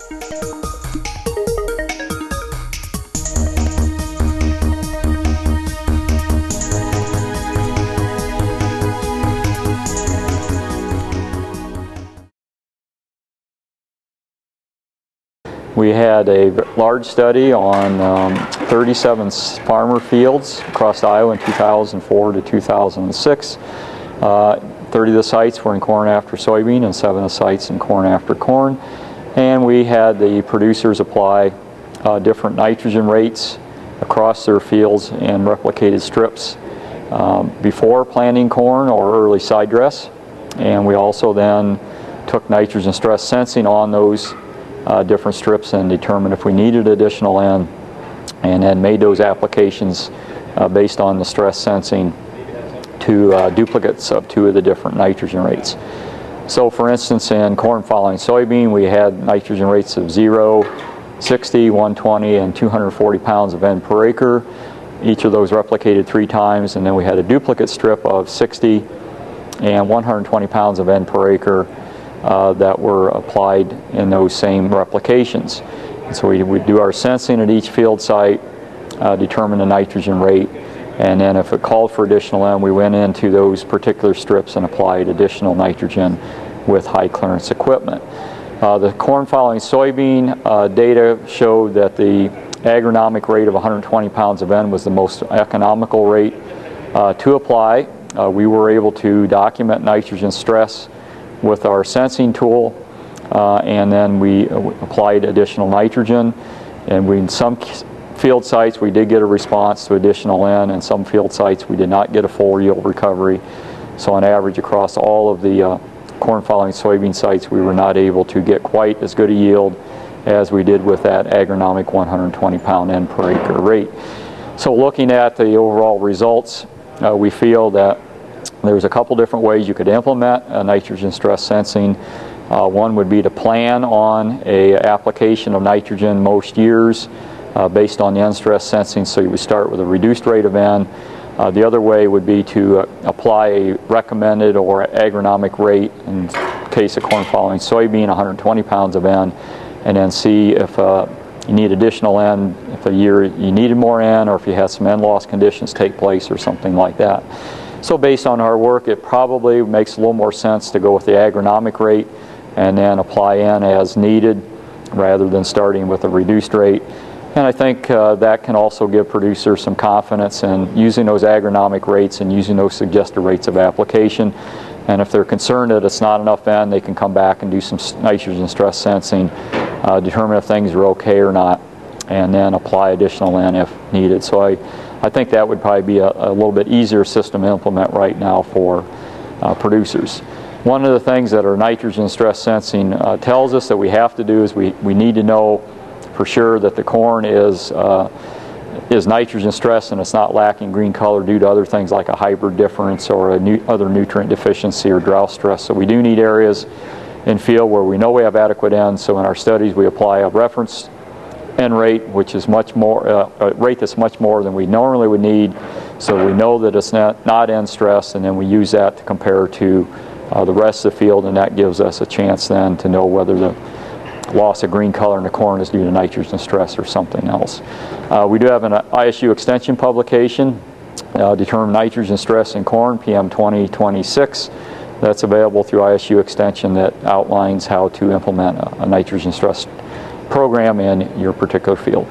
We had a large study on 37 farmer fields across Iowa in 2004 to 2006. 30 of the sites were in corn after soybean and 7 of the sites in corn after corn. And we had the producers apply different nitrogen rates across their fields and replicated strips before planting corn or early side dress. And we also then took nitrogen stress sensing on those different strips and determined if we needed additional N, and then made those applications based on the stress sensing to duplicates of 2 of the different nitrogen rates. So for instance, in corn following soybean, we had nitrogen rates of 0, 60, 120, and 240 pounds of N per acre. Each of those replicated 3 times, and then we had a duplicate strip of 60 and 120 pounds of N per acre that were applied in those same replications. And so we would do our sensing at each field site, determine the nitrogen rate, and then if it called for additional N, we went into those particular strips and applied additional nitrogen with high clearance equipment. The corn following soybean data showed that the agronomic rate of 120 pounds of N was the most economical rate to apply. We were able to document nitrogen stress with our sensing tool, and then we applied additional nitrogen, and in some field sites we did get a response to additional N, and some field sites we did not get a full yield recovery. So on average across all of the corn following soybean sites, we were not able to get quite as good a yield as we did with that agronomic 120 pound N per acre rate. So looking at the overall results, we feel that there's a couple different ways you could implement nitrogen stress sensing. One would be to plan on an application of nitrogen most years based on the N stress sensing, so you would start with a reduced rate of N. The other way would be to apply a recommended or agronomic rate, in case of corn following soybean, 120 pounds of N, and then see if you need additional N, if a year you needed more N, or if you had some N loss conditions take place or something like that. So based on our work, it probably makes a little more sense to go with the agronomic rate and then apply N as needed rather than starting with a reduced rate. And I think that can also give producers some confidence in using those agronomic rates and using those suggested rates of application. And if they're concerned that it's not enough N, they can come back and do some nitrogen stress sensing, determine if things are okay or not, and then apply additional N if needed. So I think that would probably be a little bit easier system to implement right now for producers. One of the things that our nitrogen stress sensing tells us that we have to do is we need to know for sure that the corn is nitrogen stressed and it's not lacking green color due to other things like a hybrid difference or other nutrient deficiency or drought stress. So we do need areas in field where we know we have adequate N. So in our studies we apply a reference N rate, which is much more a rate that's much more than we normally would need, so we know that it's not N stress, and then we use that to compare to the rest of the field, and that gives us a chance then to know whether the loss of green color in the corn is due to nitrogen stress or something else. We do have an ISU extension publication, Determine Nitrogen Stress in Corn, PM 2026. That's available through ISU extension, that outlines how to implement a nitrogen stress program in your particular field.